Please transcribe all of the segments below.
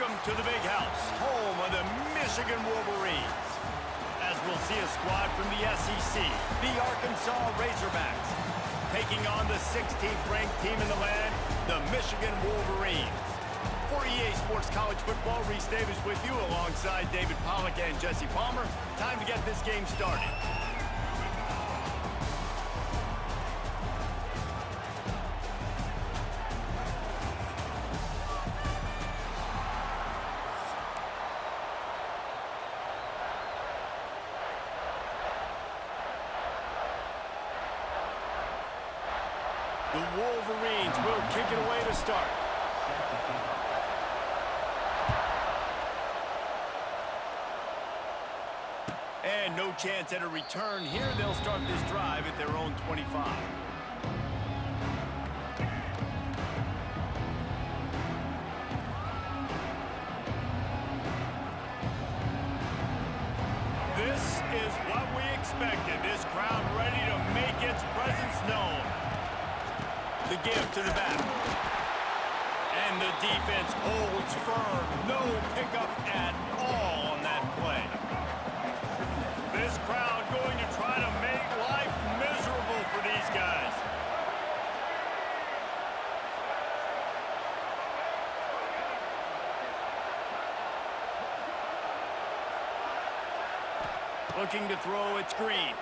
Welcome to the Big House, home of the Michigan Wolverines. As we'll see a squad from the SEC, the Arkansas Razorbacks, taking on the 16th ranked team in the land, the Michigan Wolverines. For EA Sports College Football, Reese Davis with you alongside David Pollack and Jesse Palmer. Time to get this game started. The Wolverines will kick it away to start. And no chance at a return here. They'll start this drive at their own 25. This is what we expected. This crowd ready to make its presence known. The give to the back. And the defense holds firm. No pickup at all on that play. This crowd going to try to make life miserable for these guys. Looking to throw, it's Green.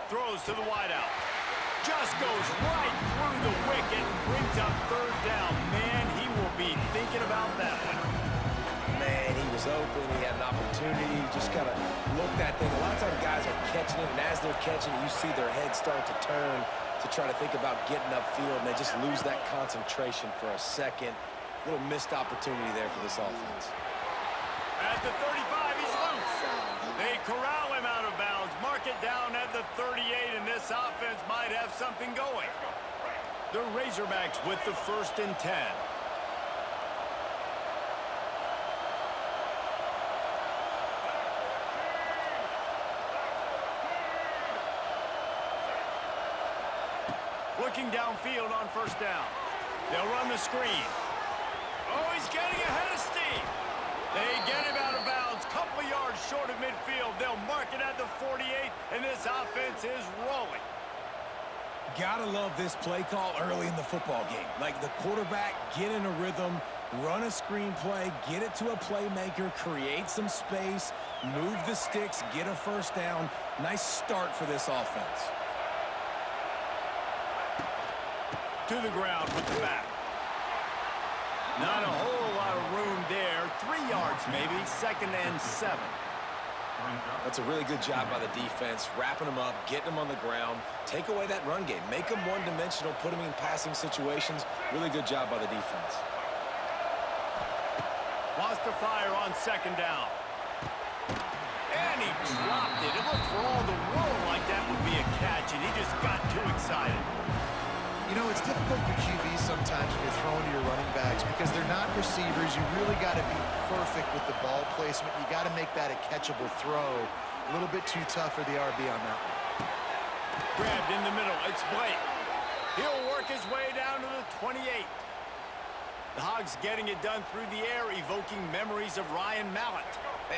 Throws to the wideout. Just goes right through the wicket and brings up third down. Man, he will be thinking about that one. Man, he was open. He had an opportunity. Just kind of looked at things. A lot of times guys are catching it, and as they're catching it, you see their heads start to turn to try to think about getting upfield, and they just lose that concentration for a second. A little missed opportunity there for this offense. At the 35, he's loose. They corral him out of bounds. Mark it down at the 38, and this offense might have something going. The Razorbacks with the 1st and 10. Looking downfield on 1st down. They'll run the screen. Oh, he's getting ahead of steam. They get him out of bounds, couple of yards short of midfield. They'll mark it at the 48, and this offense is rolling. Gotta love this play call early in the football game. Like the quarterback, get in a rhythm, run a screen play, get it to a playmaker, create some space, move the sticks, get a 1st down. Nice start for this offense. To the ground with the back. Not a whole lot of room there. 3 yards maybe, 2nd and 7. That's a really good job by the defense, wrapping them up, getting them on the ground, take away that run game, make them one-dimensional, put them in passing situations. Really good job by the defense. Wants to fire on 2nd down. And he dropped it. It looked for all the world like that would be a catch, and he just got too excited. You know, it's difficult for QBs sometimes when you're throwing to your running backs because they're not receivers. You really got to be perfect with the ball placement. You got to make that a catchable throw. A little bit too tough for the RB on that one. Grabbed in the middle. It's Blake. He'll work his way down to the 28. The Hogs getting it done through the air, evoking memories of Ryan Mallett.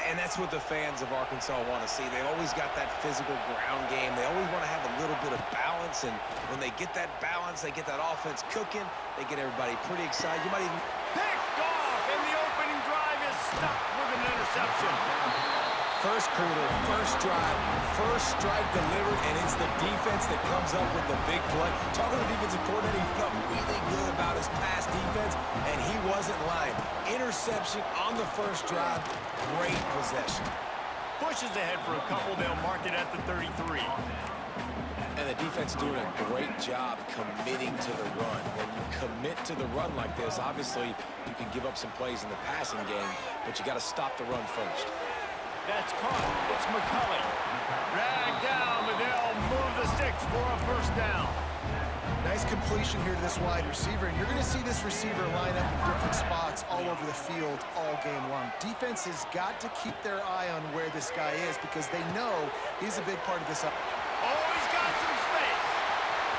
And that's what the fans of Arkansas want to see. They've always got that physical ground game. They always want to have a little bit of balance, and when they get that balance, they get that offense cooking, they get everybody pretty excited. You might even... Picked off, and the opening drive is stopped with an interception. First quarter, first drive, first strike delivered, and it's the defense that comes up with the big play. Talking to the defensive coordinator, he felt really good about his pass defense, and he wasn't lying. Interception on the first drive, great possession. Pushes ahead for a couple, they'll mark it at the 33. And the defense doing a great job committing to the run. When you commit to the run like this, obviously you can give up some plays in the passing game, but you got to stop the run first. That's caught. It's McCulley. Dragged down, but they'll move the sticks for a 1st down. Nice completion here to this wide receiver, and you're going to see this receiver line up in different spots all over the field all game long. Defense has got to keep their eye on where this guy is because they know he's a big part of this. Oh, he's got some space.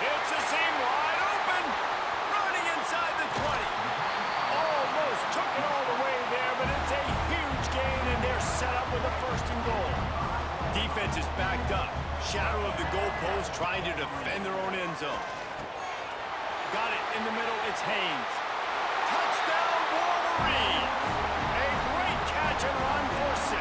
It's a seam wide open. Running inside the 20. Almost took it all the way defense is backed up. Shadow of the goalpost trying to defend their own end zone. Got it in the middle. It's Haynes. Touchdown, Wolverines! A great catch and run for 6.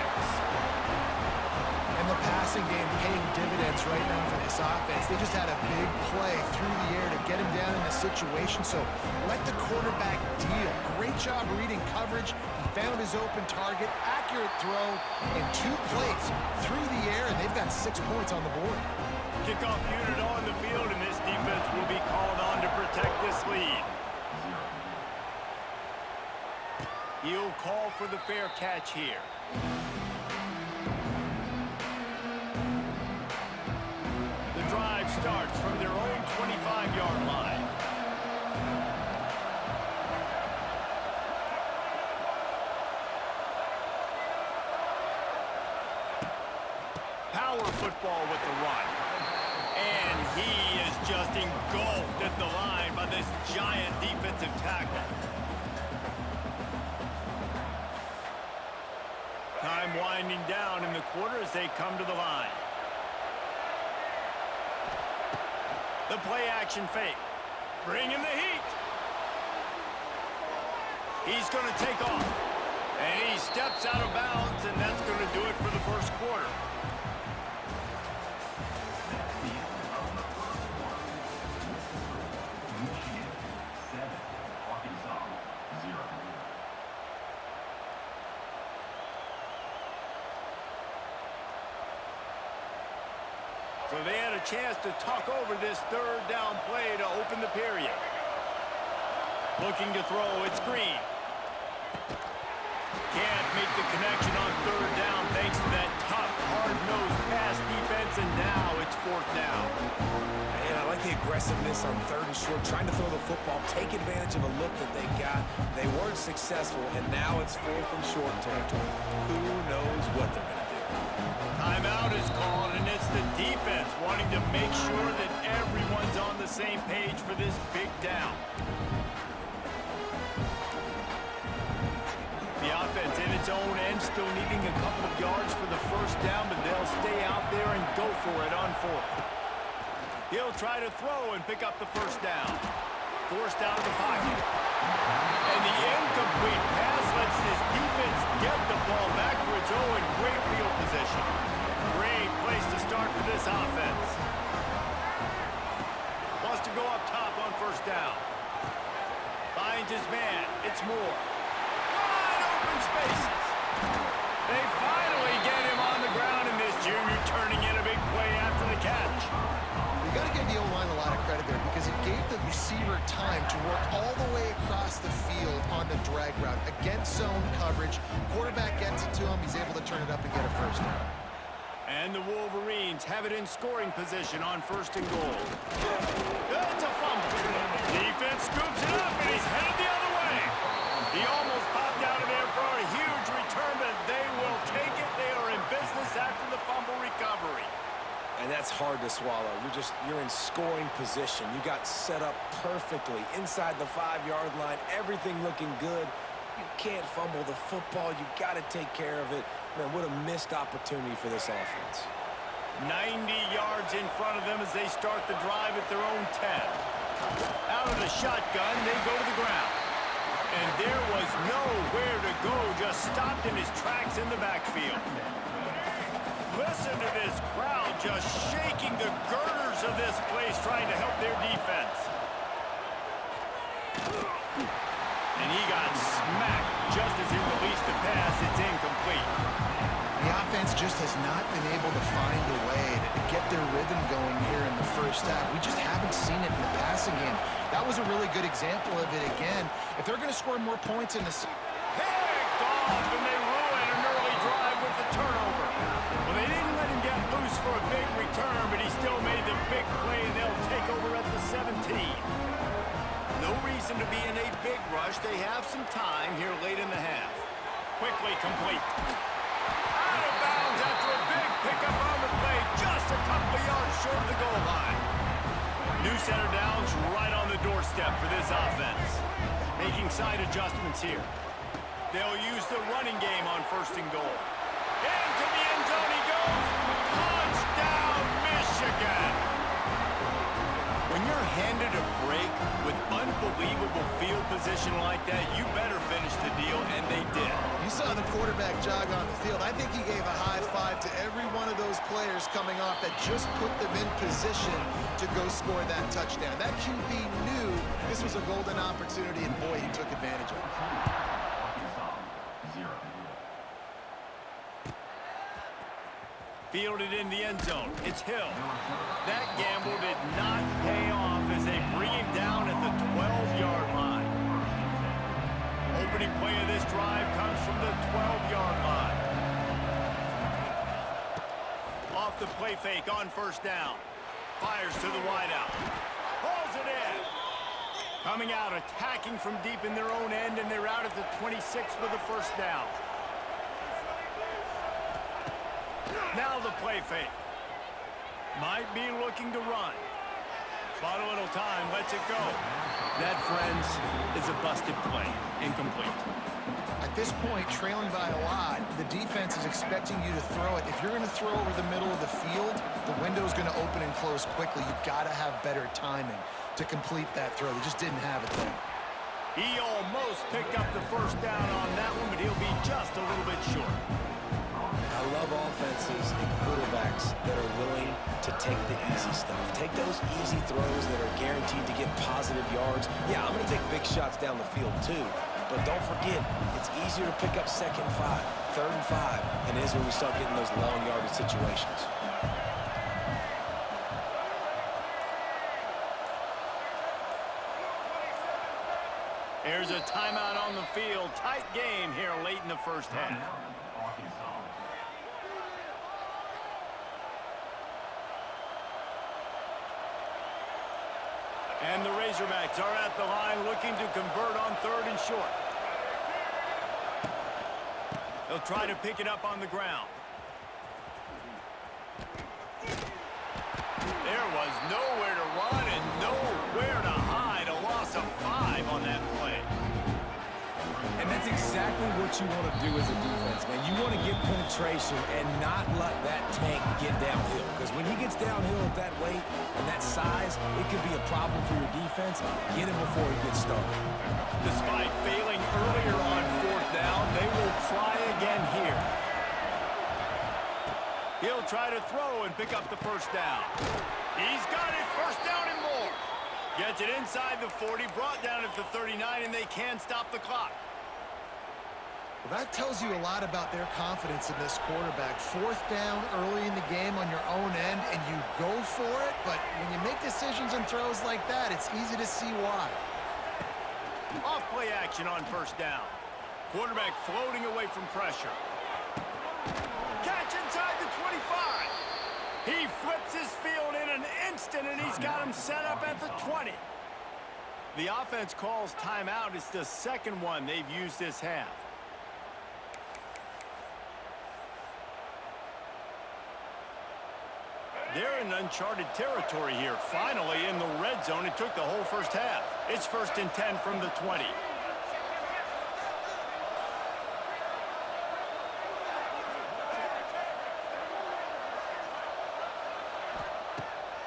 And the passing game paying dividends right now for this offense. They just had a big play through the air to get him down in the situation. So let the quarterback deal. Great job reading coverage. He found his open target. Accurate throw in 2 plays through the air, and they've got 6 points on the board. Kickoff unit on the field, and this defense will be called on to protect this lead. He'll call for the fair catch here. The drive starts from their own 25-yard line. Power football with the run. And he is just engulfed at the line by this giant defensive tackle. Time winding down in the quarter as they come to the line. The play action fake. Bringing the heat. He's going to take off. And he steps out of bounds, and that's going to do it for the first quarter. So they had a chance to talk over this third down play to open the period. Looking to throw, it's Green. Can't make the connection on third down thanks to that tough, hard-nosed pass defense, and now it's 4th down. Man, I like the aggressiveness on 3rd and short, trying to throw the football, take advantage of a look that they got. They weren't successful, and now it's 4th and short territory. Who knows what they're going to do? Timeout is called, and it's the defense wanting to make sure that everyone's on the same page for this big down. The offense in its own end, still needing a couple of yards for the first down, but they'll stay out there and go for it on 4th. He'll try to throw and pick up the first down. Forced out of the pocket. And the incomplete pass lets this defense get the ball back for its own great field position. Great place to start for this offense. Wants to go up top on first down. Finds his man. It's Moore. Wide open spaces. They finally get him on the ground, and this junior turning in a big play after the catch. You got to give the O-line a lot of credit there because it gave the receiver time to work all the way across the field on the drag route against zone coverage. Quarterback gets it to him. He's able to turn it up and get a first down. And the Wolverines have it in scoring position on 1st and goal. It's a fumble. Defense scoops it up, and he's headed the other way. He almost popped out of there for a huge return, but they will take it. They are in business after the fumble recovery. And that's hard to swallow. You're in scoring position. You got set up perfectly inside the 5-yard line. Everything looking good. You can't fumble the football. You got to take care of it. Man, what a missed opportunity for this offense. 90 yards in front of them as they start the drive at their own 10. Out of the shotgun, they go to the ground. And there was nowhere to go, just stopped in his tracks in the backfield. Listen to this crowd just shaking the girders of this place, trying to help their defense. And he got smacked just as he released the pass. It's incomplete. The offense just has not been able to find a way to get their rhythm going here in the first half. We just haven't seen it in the passing game. That was a really good example of it again. If they're going to score more points in the... Picked off, and they ruin an early drive with the turnover. Well, they didn't let him get loose for a big return, but he still made the big play, and they'll take over at the 17. No reason to be in a big rush. They have some time here late in the half. Quickly complete. Out of bounds after a big pickup on the play, just a couple of yards short of the goal line. New center downs right on the doorstep for this offense. Making side adjustments here. They'll use the running game on 1st and goal. Into the end zone he goes. handed a break with unbelievable field position like that, you better finish the deal, and they did. You saw the quarterback jog on the field. I think he gave a high five to every one of those players coming off that just put them in position to go score that touchdown. That QB knew this was a golden opportunity, and boy, he took advantage of it. Fielded in the end zone. It's Hill. That gamble did not pay off as they bring him down at the 12-yard line. Opening play of this drive comes from the 12-yard line. Off the play fake on first down. Fires to the wideout. Pulls it in. Coming out, attacking from deep in their own end, and they're out at the 26 with the first down. Now the play fake. Might be looking to run. Bought a little time, lets it go. That, friends, is a busted play. Incomplete. At this point, trailing by a lot, the defense is expecting you to throw it. If you're going to throw over the middle of the field, the window's going to open and close quickly. You've got to have better timing to complete that throw. They just didn't have it there. He almost picked up the first down on that one, but he'll be just a little bit short. I love offenses and quarterbacks that are willing to take the easy stuff. Take those easy throws that are guaranteed to get positive yards. Yeah, I'm going to take big shots down the field too. But don't forget, it's easier to pick up 2nd and 5, 3rd and 5, and it is when we start getting those long yardage situations. There's a timeout on the field. Tight game here late in the first half. And the Razorbacks are at the line looking to convert on 3rd and short. They'll try to pick it up on the ground. There was nowhere to run and nowhere to hide. A loss of 5 on that play. And that's exactly what you want to do as a defense, man. You want to get penetration and not let that tank get downhill. Because when he gets downhill at that weight and that size, it could be a problem for your defense. Get him before he gets started. Despite failing earlier on 4th down, they will try again here. He'll try to throw and pick up the first down. He's got it. First down and more. Gets it inside the 40, brought down at the 39, and they can stop the clock. Well, that tells you a lot about their confidence in this quarterback. 4th down early in the game on your own end, and you go for it, but when you make decisions and throws like that, it's easy to see why. Off play action on first down. Quarterback floating away from pressure. Catch inside the 25. He flips his field in an instant, and he's got him set up at the 20. The offense calls timeout. It's the second one they've used this half. They're in uncharted territory here. Finally in the red zone. It took the whole first half. It's 1st and 10 from the 20.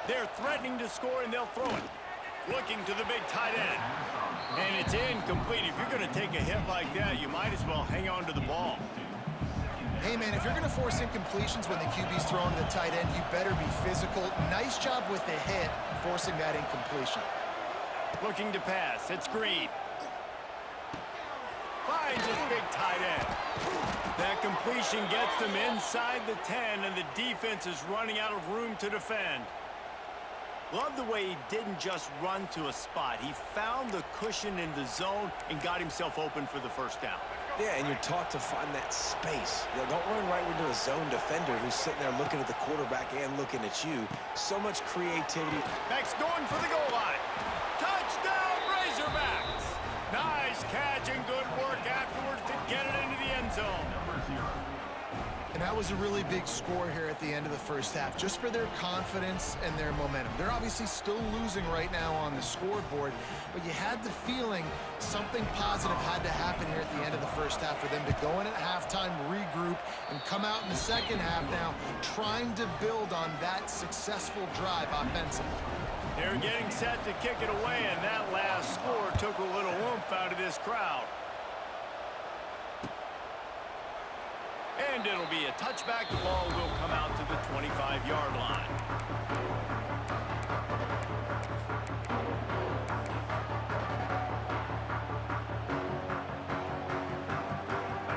They're threatening to score, and they'll throw it. Looking to the big tight end. And it's incomplete. If you're going to take a hit like that, you might as well hang on to the ball. Hey, man, if you're going to force incompletions when the QB's throwing to the tight end, you better be physical. Nice job with the hit, forcing that incompletion. Looking to pass. It's Green. Finds his big tight end. That completion gets them inside the 10, and the defense is running out of room to defend. Love the way he didn't just run to a spot. He found the cushion in the zone and got himself open for the first down. Yeah, and you're taught to find that space. You know, don't run right into a zone defender who's sitting there looking at the quarterback and looking at you. So much creativity. Next going for the goal line. Touchdown, Razorbacks! Nice catch and good work afterwards to get it into the end zone. And that was a really big score here at the end of the first half, just for their confidence and their momentum. They're obviously still losing right now on the scoreboard, but you had the feeling something positive had to happen here at the end of the first half for them to go in at halftime, regroup, and come out in the second half now trying to build on that successful drive offensively. They're getting set to kick it away, and that last score took a little oomph out of this crowd. And it'll be a touchback. The ball will come out to the 25-yard line.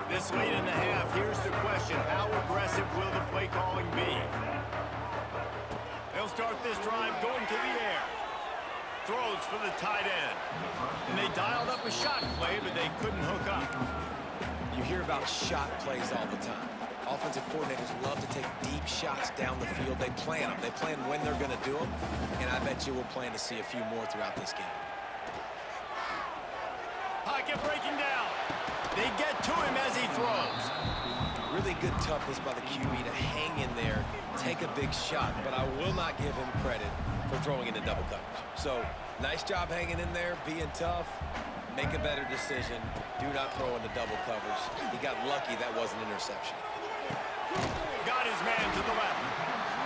This late in the half, here's the question. How aggressive will the play calling be? They'll start this drive going to the air. Throws for the tight end. And they dialed up a shot play, but they couldn't hook up. You hear about shot plays all the time. Offensive coordinators love to take deep shots down the field. They plan them. They plan when they're going to do them. And I bet you we'll plan to see a few more throughout this game. Pocket breaking down. They get to him as he throws. Really good toughness by the QB to hang in there, take a big shot, but I will not give him credit for throwing into double coverage. So, nice job hanging in there, being tough. Make a better decision. Do not throw into double coverage. He got lucky that was an interception. Got his man to the left.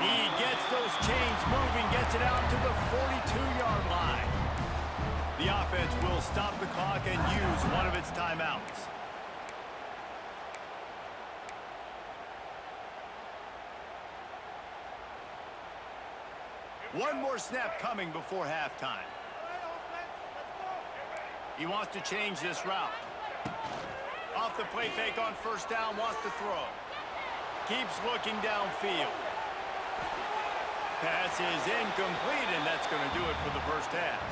He gets those chains moving, gets it out to the 42-yard line. The offense will stop the clock and use one of its timeouts. One more snap coming before halftime. He wants to change this route. Off the play fake on first down, wants to throw. Keeps looking downfield. Pass is incomplete, and that's going to do it for the first half.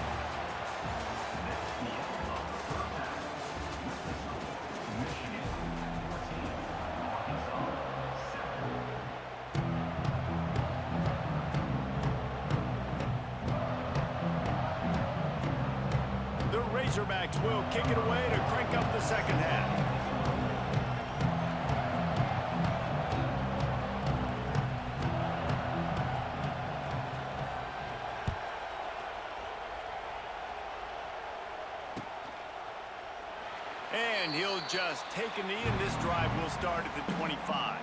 The Razorbacks will kick it away to crank up the second half. And he'll just take a knee, and this drive will start at the 25.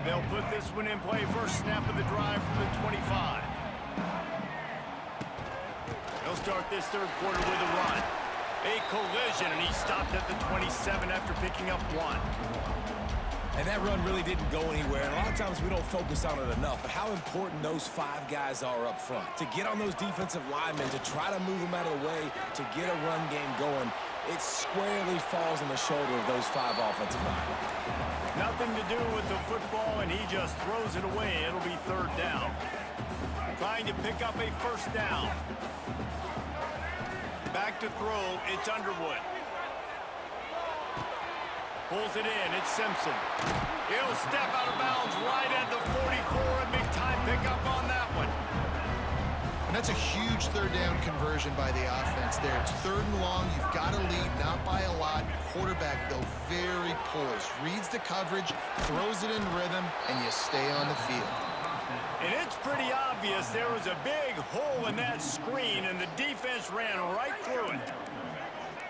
They'll put this one in play. First snap of the drive from the 25. They'll start this third quarter with a run. A collision, and he stopped at the 27 after picking up one. And that run really didn't go anywhere. And a lot of times we don't focus on it enough, but how important those five guys are up front. To get on those defensive linemen, to try to move them out of the way, to get a run game going, it squarely falls on the shoulder of those five offensive linemen. Nothing to do with the football, and he just throws it away. It'll be third down. Trying to pick up a first down. Back to throw, it's Underwood. Pulls it in, it's Simpson. He'll step out of bounds right at the 44, a big time pickup on that one. And that's a huge third down conversion by the offense there. It's third and long. You've got to lead, not by a lot. Quarterback, though, very poised. Reads the coverage, throws it in rhythm, and you stay on the field. And it's pretty obvious there was a big hole in that screen, and the defense ran right through it.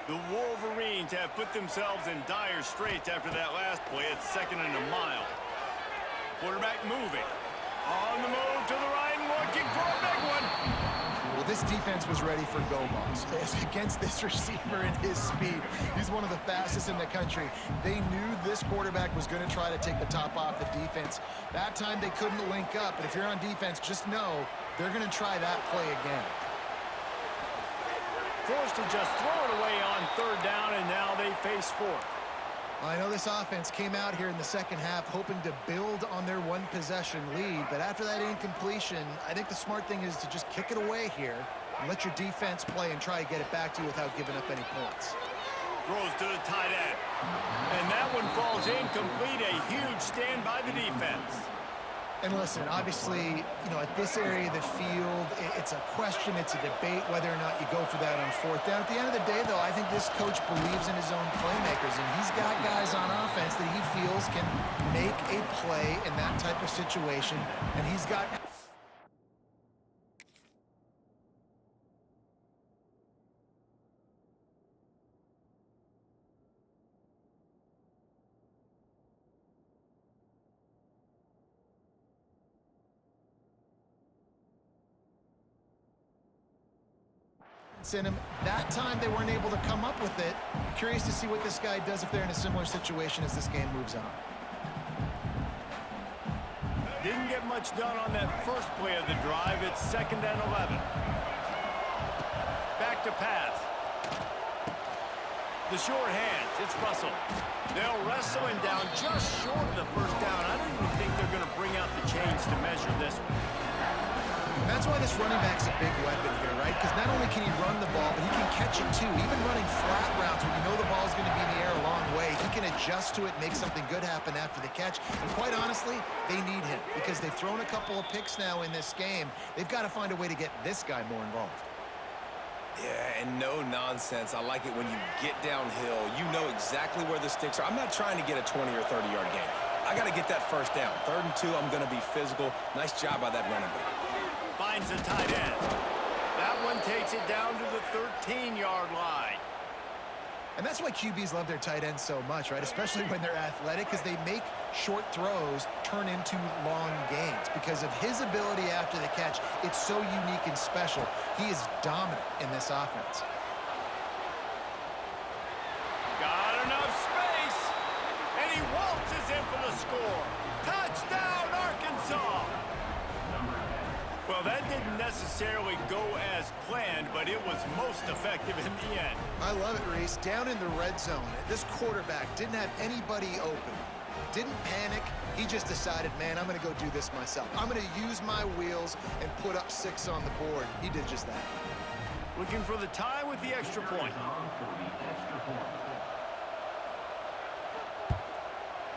The Wolverines have put themselves in dire straits after that last play. It's second and a mile. Quarterback moving. On the move to the right, looking for a big one. Well, this defense was ready for go-balls against this receiver and his speed. He's one of the fastest in the country. They knew this quarterback was going to try to take the top off the defense. That time they couldn't link up, but if you're on defense, just know they're going to try that play again. Forced to just throw it away on third down, and now they face fourth. I know this offense came out here in the second half hoping to build on their one-possession lead, but after that incompletion, I think the smart thing is to just kick it away here and let your defense play and try to get it back to you without giving up any points. Throws to the tight end. And that one falls incomplete. A huge stand by the defense. And listen, obviously, at this area of the field, it's a question, it's a debate whether or not you go for that on fourth down. At the end of the day, though, I think this coach believes in his own playmakers, and he's got guys on offense that he feels can make a play in that type of situation, and he's got... blitz in him. That time they weren't able to come up with it. Curious to see what this guy does if they're in a similar situation as this game moves on. Didn't get much done on that first play of the drive. It's 2nd and 11. Back to pass. The short hands. It's Russell. They'll wrestle him down just short of the first down. I don't even think they're going to bring out the chains to measure this one. And that's why this running back's a big weapon here, right? Because not only can he run the ball, but he can catch it too. Even running flat routes when you know the ball's going to be in the air a long way, he can adjust to it, make something good happen after the catch. And quite honestly, they need him because they've thrown a couple of picks now in this game. They've got to find a way to get this guy more involved. Yeah, and no nonsense. I like it when you get downhill. You know exactly where the sticks are. I'm not trying to get a 20 or 30-yard gain. I got to get that first down. 3rd and 2, I'm going to be physical. Nice job by that running back. Finds the tight end. That one takes it down to the 13-yard line. And that's why QBs love their tight ends so much, right? Especially when they're athletic, because they make short throws turn into long gains. Because of his ability after the catch, it's so unique and special. He is dominant in this offense. Got enough space, and he waltzes in for the score. Touchdown, Arkansas! Well, that didn't necessarily go as planned, but it was most effective in the end. I love it, Reese. Down in the red zone, this quarterback didn't have anybody open. Didn't panic. He just decided, man, I'm going to go do this myself. I'm going to use my wheels and put up 6 on the board. He did just that. Looking for the tie with the extra point.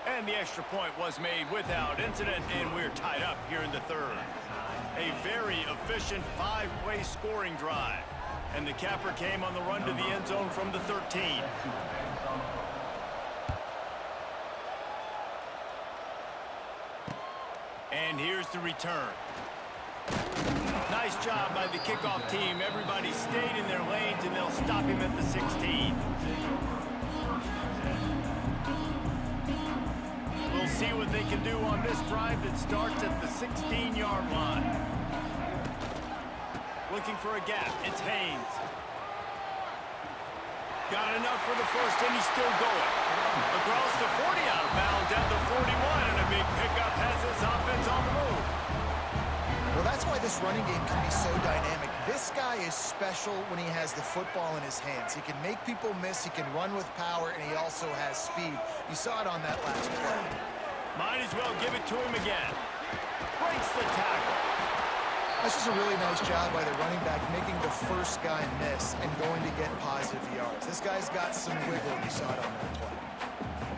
And the extra point was made without incident, and we're tied up here in the 3rd. A very efficient 5-play scoring drive. And the capper came on the run to the end zone from the 13. And here's the return. Nice job by the kickoff team. Everybody stayed in their lanes, and they'll stop him at the 16. We'll see what they can do on this drive that starts at the 16-yard line. Looking for a gap. It's Haynes. Got enough for the first, and he's still going. Across the 40 out of bounds at the 41, and a big pickup has this offense on the move. Well, that's why this running game can be so dynamic. This guy is special when he has the football in his hands. He can make people miss, he can run with power, and he also has speed. You saw it on that last play. Might as well give it to him again. Breaks the tackle. That's just a really nice job by the running back, making the first guy miss and going to get positive yards. This guy's got some wiggle. You saw it on that play.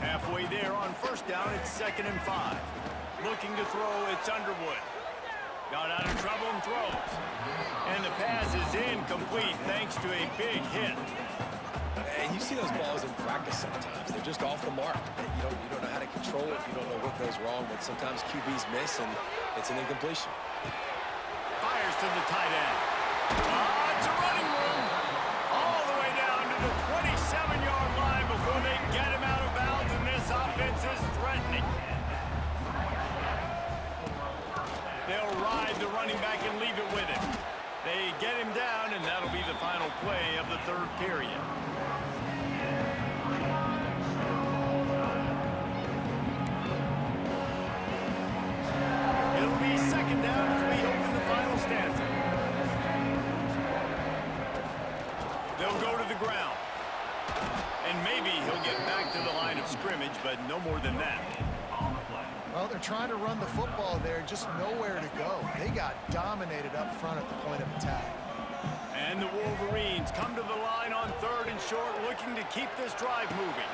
Halfway there on first down, it's 2nd and 5. Looking to throw, it's Underwood. Got out of trouble and throws. And the pass is incomplete thanks to a big hit. And you see those balls in practice sometimes. They're just off the mark. You don't know how to control it. You don't know what goes wrong, but sometimes QBs miss, and it's an incompletion. Fires to the tight end. It's a running room. All the way down to the 27-yard line before they get him out of bounds, and this offense is threatening. They'll ride the running back and leave it with him. They get him down, and that'll be the final play of the 3rd period. It'll be 2nd down as we open the final stanza. They'll go to the ground. And maybe he'll get back to the line of scrimmage, but no more than that. Well, they're trying to run the football there, just nowhere to go. They got dominated up front at the point of attack. And the Wolverines come to the line on 3rd and short, looking to keep this drive moving.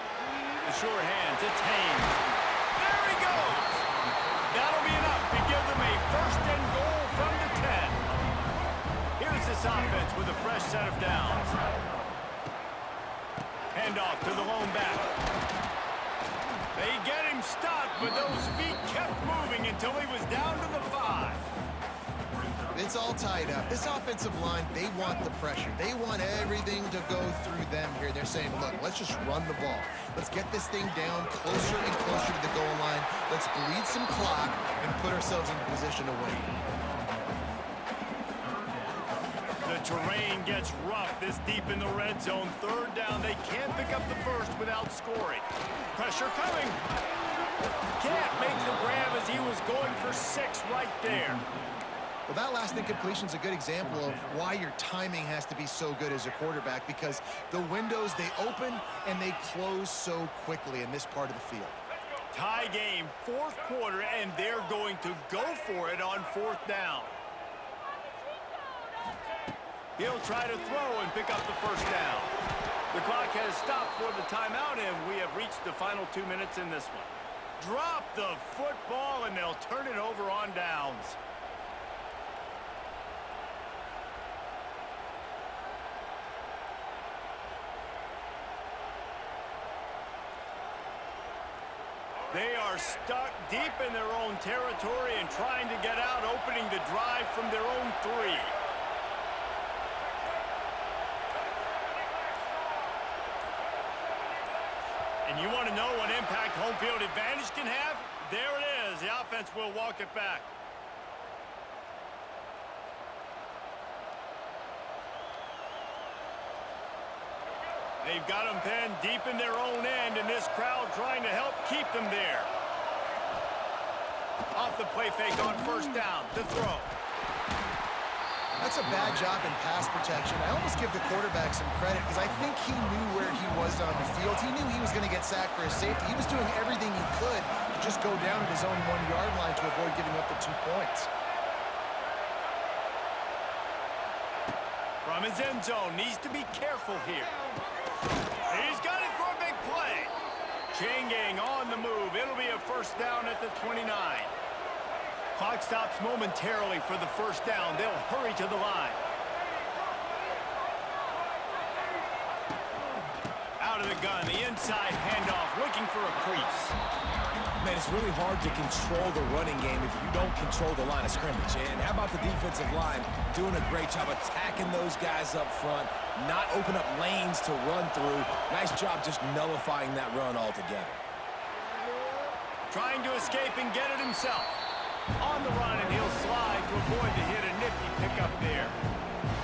The short hands, it's Haynes. There he goes! That'll be enough to give them a 1st and goal from the 10. Here's this offense with a fresh set of downs. Handoff to the lone back. They get him stopped, but those feet kept moving until he was down to the 5. It's all tied up. This offensive line, they want the pressure. They want everything to go through them here. They're saying, look, let's just run the ball. Let's get this thing down closer and closer to the goal line. Let's bleed some clock and put ourselves in a position to win. The terrain gets rough this deep in the red zone. Third down, they can't pick up the first without scoring. Pressure coming. Can't make the grab as he was going for 6 right there. Well, that last incompletion is a good example of why your timing has to be so good as a quarterback, because the windows, they open and they close so quickly in this part of the field. Tie game, 4th quarter, and they're going to go for it on 4th down. He'll try to throw and pick up the first down. The clock has stopped for the timeout, and we have reached the final 2 minutes in this one. Drop the football, and they'll turn it over on downs. They are stuck deep in their own territory and trying to get out, opening the drive from their own 3. And you want to know what impact home field advantage can have? There it is. The offense will walk it back. They've got them pinned deep in their own end, and this crowd trying to help keep them there. Off the play fake on 1st down to throw. That's a bad job in pass protection. I almost give the quarterback some credit because I think he knew where he was on the field. He knew he was going to get sacked for his safety. He was doing everything he could to just go down at his own 1-yard line to avoid giving up the 2 points. From his end zone, needs to be careful here. He's got it for a big play. Changing on the move. It'll be a 1st down at the 29. Clock stops momentarily for the 1st down. They'll hurry to the line. Out of the gun, the inside handoff, looking for a crease. Man, it's really hard to control the running game if you don't control the line of scrimmage. And how about the defensive line doing a great job attacking those guys up front, not open up lanes to run through. Nice job just nullifying that run altogether. Trying to escape and get it himself. On the run, and he'll slide to avoid the hit. A nifty pickup there.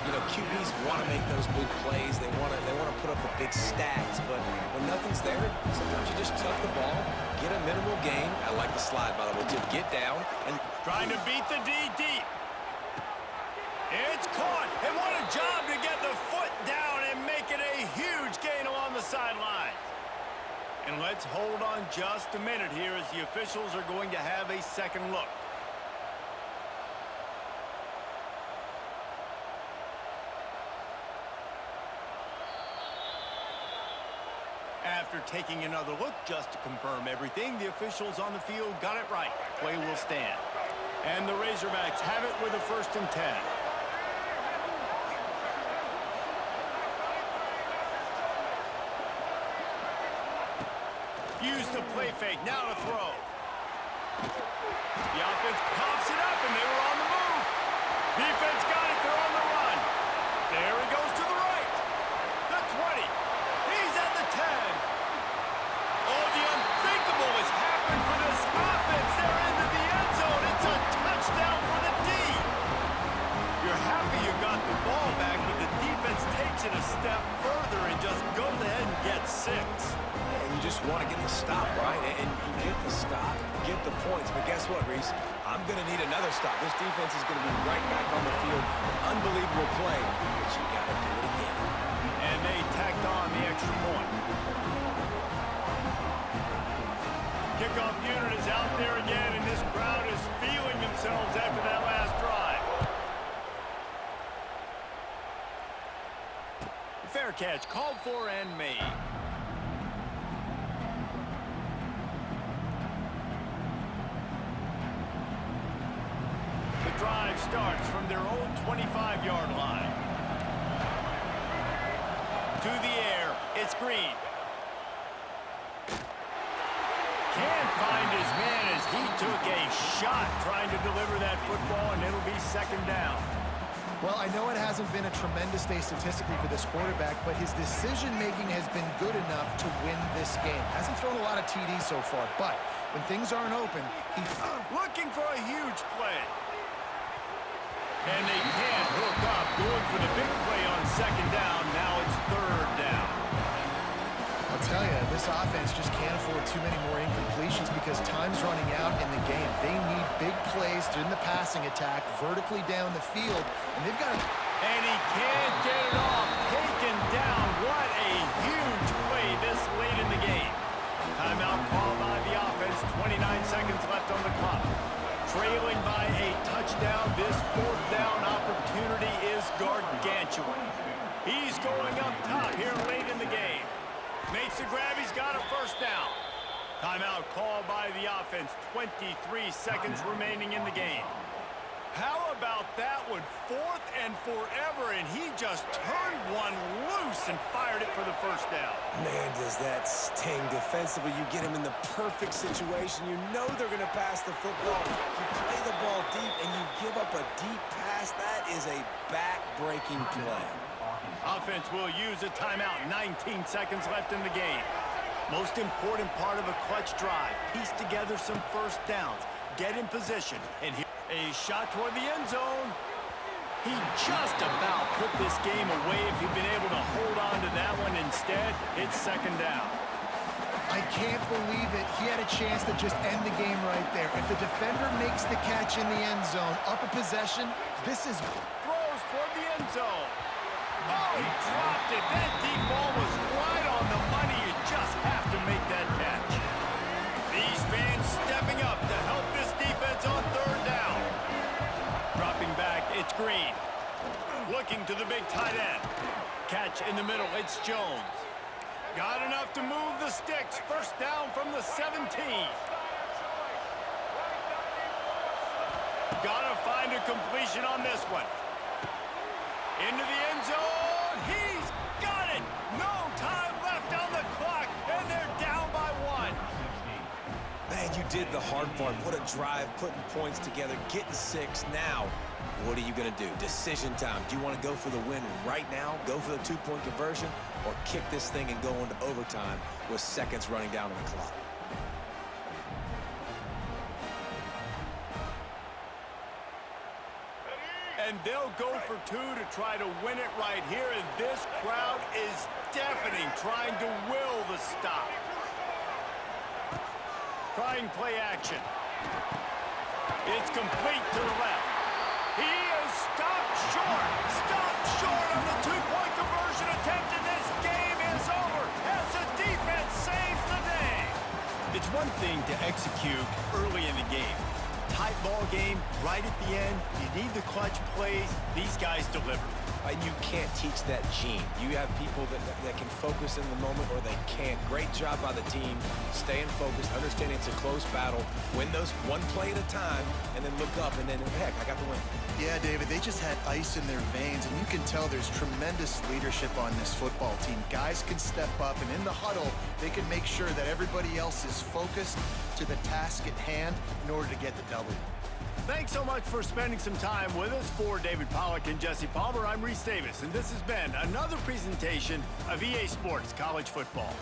You know, QBs want to make those big plays. They want to put up the big stats. But when nothing's there, sometimes you just tuck the ball, get a minimal gain. I like the slide, by the way, to get down. And trying to beat the D deep. It's caught. And what a job to get the foot down and make it a huge gain along the sideline. And let's hold on just a minute here as the officials are going to have a second look. After taking another look just to confirm everything, the officials on the field got it right. Play will stand. And the Razorbacks have it with a 1st and 10. Use the play fake, now to throw. The offense pops it up, and they were on the move. Defense got it, they're on the run. There he goes to the right. The 20. He's at the 10. Oh, the unthinkable has happened for this offense. They're into the end zone. It's a touchdown for the D. You're happy you got the ball back, but the defense takes it a step further and just goes ahead and gets 6. you just want to get the stop, right? And you get the stop, get the points. But guess what, Reese? I'm going to need another stop. This defense is going to be right back on the field. Unbelievable play, but you got to do it again. And they tacked on the extra point. Kickoff unit is out there again, and this crowd is feeling themselves after that last drive. Fair catch, called for and made. The drive starts from their own 25-yard line. To the air, it's Green. Can't find his man as he took a shot trying to deliver that football, and it'll be second down. Well, I know it hasn't been a tremendous day statistically for this quarterback, but his decision-making has been good enough to win this game. Hasn't thrown a lot of TDs so far, but when things aren't open, he's looking for a huge play. And they can't hook up. Going for the big play on second down. Now it's third down. I'll tell you, this offense just can't afford too many more incompletions because time's running out in the game. They need big plays in the passing attack, vertically down the field, and they've got to... And he can't get it off. Taken down. What a huge play this late in the game. Timeout called by the offense. 29 seconds left on the clock. Trailing by a touchdown. This fourth down opportunity is gargantuan. He's going up top here late in the game. Makes the grab. He's got a first down. Timeout called by the offense. 23 seconds remaining in the game. How about that one? Fourth and forever, and he just turned one loose and fired it for the first down. Man, does that sting defensively. You get him in the perfect situation. You know they're going to pass the football. You play the ball deep, and you give up a deep pass. That is a back-breaking play. Offense will use a timeout. 19 seconds left in the game. Most important part of a clutch drive. Piece together some first downs. Get in position. And here a shot toward the end zone. He just about put this game away if he'd been able to hold on to that one. Instead, it's second down. I can't believe it. He had a chance to just end the game right there. If the defender makes the catch in the end zone, up a possession, this is... Throws toward the end zone. Oh, he dropped it. That deep ball was right on the money. You just have to make that catch. These fans stepping up to help this defense on third down. Dropping back, it's Green. Looking to the big tight end. Catch in the middle, it's Jones. Got enough to move the sticks. First down from the 17. Gotta find a completion on this one. Into the end zone. He's got it. No time left on the clock, and they're down by one. Man, you did the hard part. What a drive, putting points together, getting 6. Now, what are you going to do? Decision time. Do you want to go for the win right now, go for the 2-point conversion, or kick this thing and go into overtime with seconds running down on the clock? And they'll go for 2 to try to win it right here, and this crowd is deafening, trying to will the stop. Trying play action. It's complete to the left. He is stopped short on the 2-point conversion attempt, and this game is over as the defense saves the day. It's one thing to execute early in the game. Tight ball game, right at the end. You need the clutch plays. These guys deliver. And you can't teach that gene. You have people that can focus in the moment or they can't. Great job by the team, staying focused, understanding it's a close battle, win those one play at a time, and then look up, and then, heck, I got the win. Yeah, David, they just had ice in their veins, and you can tell there's tremendous leadership on this football team. Guys can step up, and in the huddle, they can make sure that everybody else is focused to the task at hand in order to get the W. Thanks so much for spending some time with us. For David Pollack and Jesse Palmer, I'm Reese Davis, and this has been another presentation of EA Sports College Football.